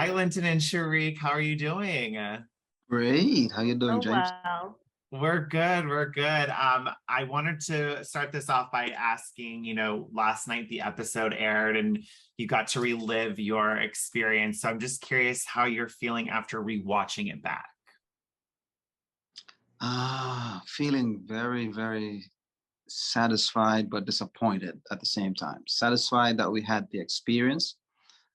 Hi, Linton and Sharik. How are you doing? Great. How you doing, Oh, James? wow. We're good. We're good. I wanted to start this off by asking, last night the episode aired and you got to relive your experience. So I'm just curious how you're feeling after rewatching it back. Feeling very, very satisfied but disappointed at the same time. Satisfied that we had the experience.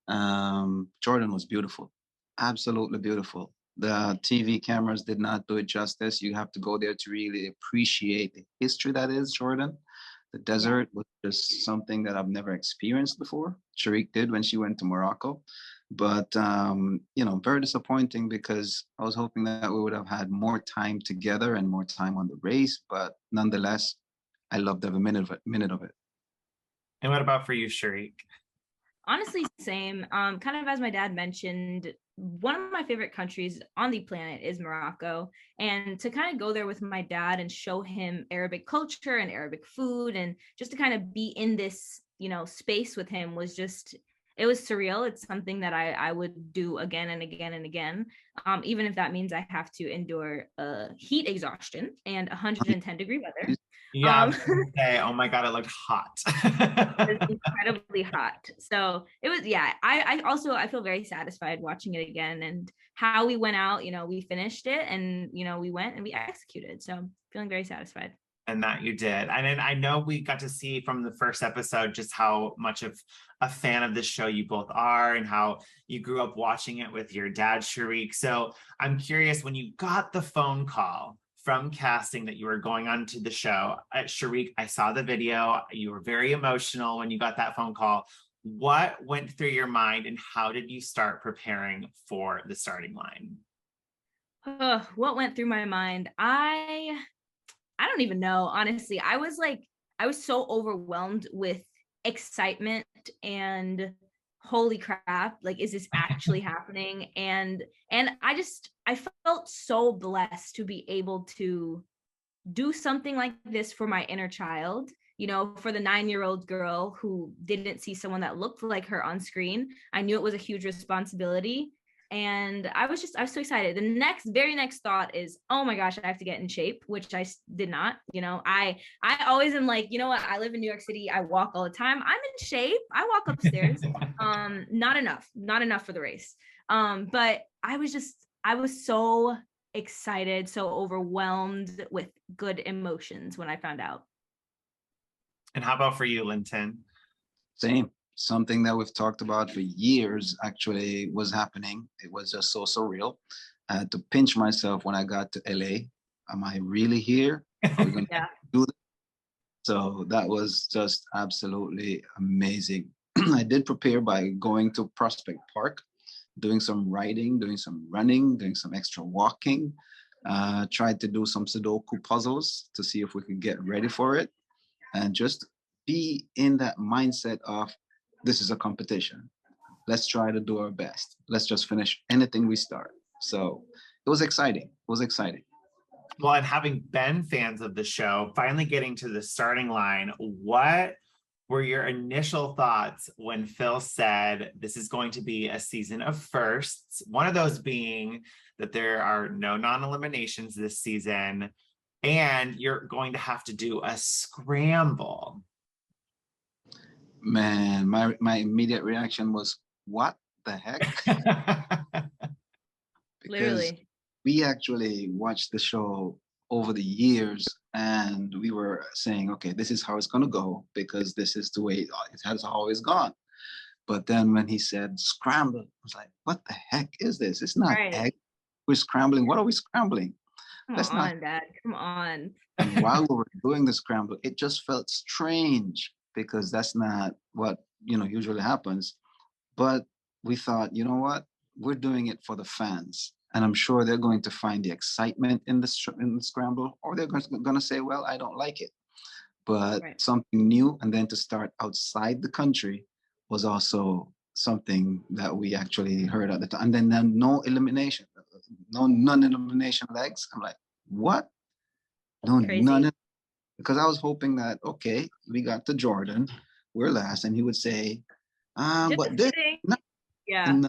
Jordan was beautiful, absolutely beautiful. The TV cameras did not do it justice. You have to go there to really appreciate the history that is Jordan. The Yeah. desert was just something that I've never experienced before. Sharik did when she went to Morocco. But very disappointing because I was hoping that we would have had more time together and more time on the race. But nonetheless, I loved every minute of it. And what about for you, Sharik? Honestly, same. Kind of as my dad mentioned, one of my favorite countries on the planet is Morocco. And to kind of go there with my dad and show him Arabic culture and Arabic food, and just to kind of be in this, space with him was just, it was surreal. It's something that I would do again and again and again, even if that means I have to endure heat exhaustion and 110-degree weather. Yeah, I Um, was gonna say, oh my God, it looked hot. was incredibly hot. So it was, yeah. I feel very satisfied watching it again, and how we went out. We finished it, and we went and we executed. So feeling very satisfied. And that you did. And then I know we got to see from the first episode just how much of a fan of the show you both are and how you grew up watching it with your dad, Sharik. So I'm curious, when you got the phone call from casting that you were going on to the show, Sharik, I saw the video. You were very emotional when you got that phone call. What went through your mind and how did you start preparing for the starting line? What went through my mind? I don't even know, honestly. I was so overwhelmed with excitement and holy crap, like, is this actually happening? And I felt so blessed to be able to do something like this for my inner child, for the 9-year-old girl who didn't see someone that looked like her on screen. I knew it was a huge responsibility. And I was so excited. The very next thought is, oh my gosh, I have to get in shape, which I did not. I always am like, you know what? I live in New York City. I walk all the time. I'm in shape. I walk upstairs. Not enough for the race. But I was so excited, so overwhelmed with good emotions when I found out. And how about for you, Linton? Same. Something that we've talked about for years actually was happening. It was just so surreal. I had to pinch myself when I got to LA. Am I really here? Are we going to Yeah. do this? So that was just absolutely amazing. I did prepare by going to Prospect Park, doing some riding, doing some running, doing some extra walking. Tried to do some Sudoku puzzles to see if we could get ready for it and just be in that mindset of this is a competition. Let's try to do our best. Let's just finish anything we start. So it was exciting. It was exciting. Well, and having been fans of the show, finally getting to the starting line, what were your initial thoughts when Phil said this is going to be a season of firsts? One of those being that there are no non-eliminations this season, and you're going to have to do a scramble. Man, my immediate reaction was, what the heck? Because Literally. we actually watched the show over the years and we were saying, okay, this is how it's going to go because this is the way it has always gone. But then when he said scramble, I was like, what the heck is this? It's not Right. egg. We're scrambling. What are we scrambling? Come Let's not. on, Dad. Come on. And while we were doing the scramble, it just felt strange because that's not what, usually happens. But we thought, you know what? We're doing it for the fans. And I'm sure they're going to find the excitement in the scramble, or they're going to say, well, I don't like it. But Right. something new, and then to start outside the country was also something that we actually heard at the time. And then no elimination, no non-elimination legs. I'm like, what? No, Crazy. none. Because I was hoping that, okay, we got to Jordan, we're last, and he would say, Just but this, kidding. no, Yeah. no.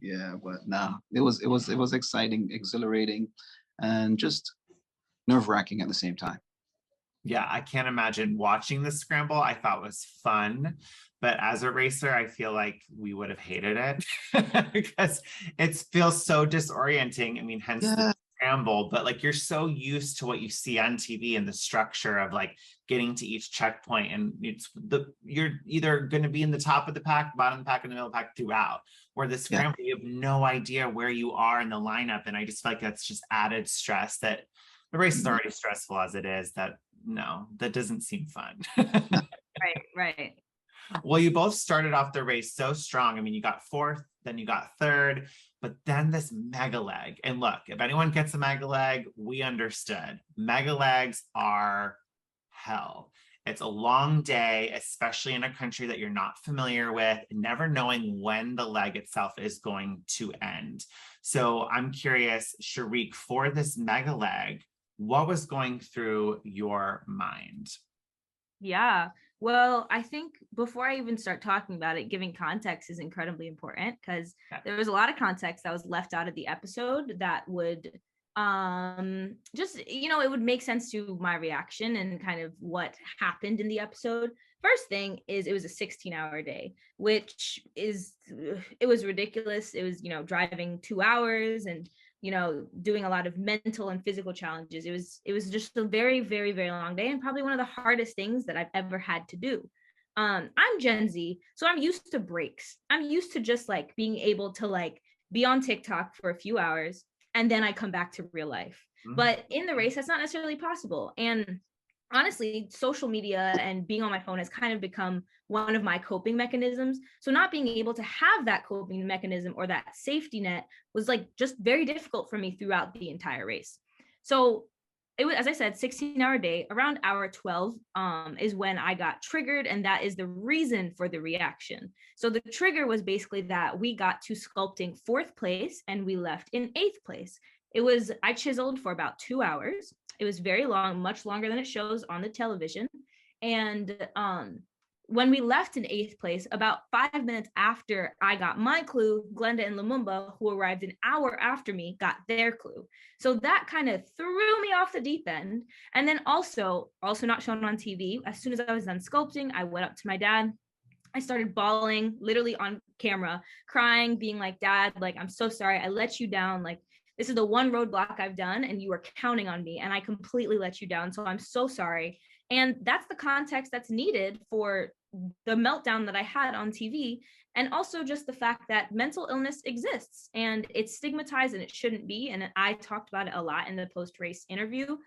Yeah, but nah, it was exciting, exhilarating, and just nerve-wracking at the same time. Yeah, I can't imagine watching the scramble. I thought was fun, but as a racer, I feel like we would have hated it because it feels so disorienting. I mean, hence the Yeah, scramble, but like you're so used to what you see on TV and the structure of like getting to each checkpoint, and you're either going to be in the top of the pack, bottom of the pack, in the middle of the pack throughout. Where the yeah. scramble, you have no idea where you are in the lineup, and I just feel like that's just added stress that the race is Mhm. already stressful as it is. That no, that doesn't seem fun. Nah, Right, right. Well, you both started off the race so strong. I mean, you got fourth, then you got third, but then this mega leg. And look, if anyone gets a mega leg, we understood. Mega legs are hell. It's a long day, especially in a country that you're not familiar with, never knowing when the leg itself is going to end. So I'm curious, Sharik, for this mega leg, what was going through your mind? Yeah. Well, I think before I even start talking about it, giving context is incredibly important because there was a lot of context that was left out of the episode that would just it would make sense to my reaction and kind of what happened in the episode. First thing is it was a 16-hour day, which is it was ridiculous. It was driving 2 hours and doing a lot of mental and physical challenges. It was just a very, very, very long day and probably one of the hardest things that I've ever had to do. I'm Gen Z, so I'm used to breaks. I'm used to just like being able to like be on TikTok for a few hours and then I come back to real life. But in the race, that's not necessarily possible. And honestly, social media and being on my phone has kind of become one of my coping mechanisms. So not being able to have that coping mechanism or that safety net was like just very difficult for me throughout the entire race. So it was, as I said, 16-hour day. Around hour 12 is when I got triggered, and that is the reason for the reaction. So the trigger was basically that we got to sculpting fourth place and we left in eighth place. I chiseled for about 2 hours. It was very long, much longer than it shows on the television. And when we left in eighth place, about 5 minutes after I got my clue, Glenda and Lumumba, who arrived an hour after me, got their clue. So that kind of threw me off the deep end. And then also not shown on TV, as soon as I was done sculpting, I went up to my dad. I started bawling, literally on camera, crying, being like, Dad, like, I'm so sorry. I let you down. Like, this is the one roadblock I've done, and you were counting on me, and I completely let you down. So I'm so sorry. And that's the context that's needed for the meltdown that I had on TV. And also just the fact that mental illness exists and it's stigmatized and it shouldn't be. And I talked about it a lot in the post race interview.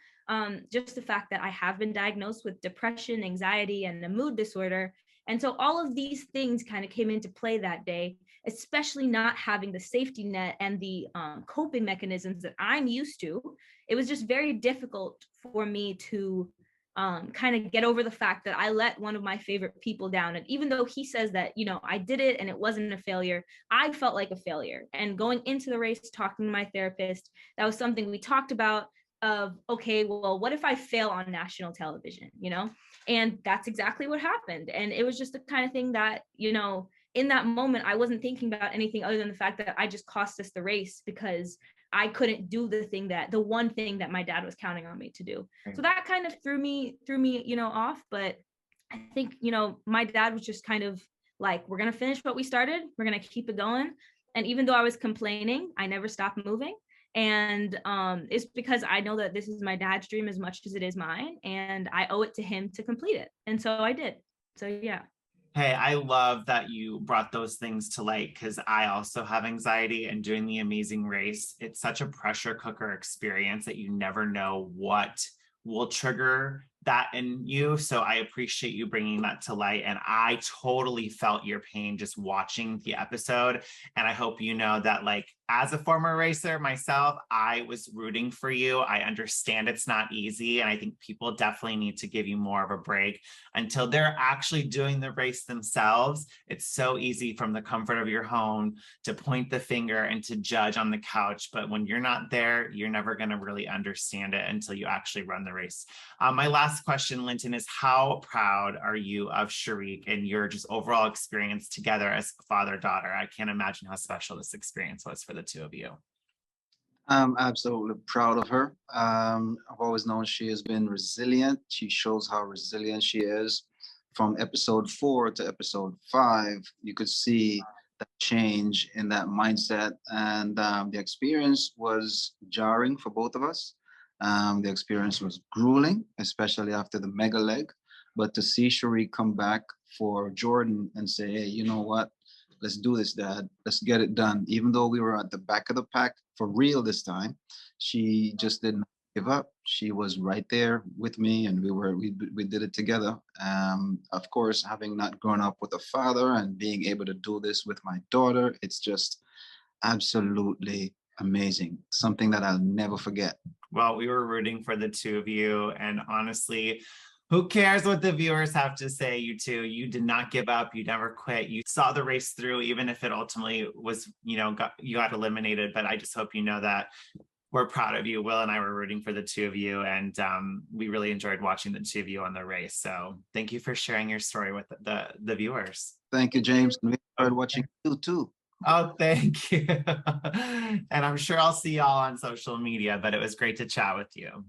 Just the fact that I have been diagnosed with depression, anxiety, and a mood disorder. And so all of these things kind of came into play that day, especially not having the safety net and the coping mechanisms that I'm used to. It was just very difficult for me to kind of get over the fact that I let one of my favorite people down. And even though he says that, I did it and it wasn't a failure, I felt like a failure. And going into the race, talking to my therapist, that was something we talked about of, okay, well, what if I fail on national television, And that's exactly what happened. And it was just the kind of thing that, in that moment, I wasn't thinking about anything other than the fact that I just cost us the race because I couldn't do the one thing that my dad was counting on me to do. So that kind of threw me, off. But I think, my dad was just kind of like, we're going to finish what we started. We're going to keep it going. And even though I was complaining, I never stopped moving. And it's because I know that this is my dad's dream as much as it is mine. And I owe it to him to complete it. And so I did. So, yeah. Hey, I love that you brought those things to light because I also have anxiety, and doing the Amazing Race, it's such a pressure cooker experience that you never know what will trigger that in you. So I appreciate you bringing that to light. And I totally felt your pain just watching the episode. And I hope you know that, like, as a former racer myself, I was rooting for you. I understand it's not easy. And I think people definitely need to give you more of a break until they're actually doing the race themselves. It's so easy from the comfort of your home to point the finger and to judge on the couch. But when you're not there, you're never going to really understand it until you actually run the race. My last question, Linton, is how proud are you of Sharik and your just overall experience together as father-daughter? I can't imagine how special this experience was for the two of you. I'm absolutely proud of her. I've always known she has been resilient. She shows how resilient she is. From episode 4 to episode 5, you could see that change in that mindset. And the experience was jarring for both of us. The experience was grueling, especially after the mega leg. But to see Sharik come back for Jordan and say, hey, you know what? Let's do this, Dad. Let's get it done. Even though we were at the back of the pack for real this time, she just didn't give up. She was right there with me, and we did it together. Of course, having not grown up with a father and being able to do this with my daughter, it's just absolutely amazing. Something that I'll never forget. Well, we were rooting for the two of you, and honestly, who cares what the viewers have to say? You two, you did not give up. You never quit. You saw the race through, even if it ultimately was, you got eliminated. But I just hope you know that we're proud of you. Will and I were rooting for the two of you, and we really enjoyed watching the two of you on the race. So thank you for sharing your story with the viewers. Thank you, James. And we enjoyed watching you too. Oh, thank you. And I'm sure I'll see y'all on social media, but it was great to chat with you.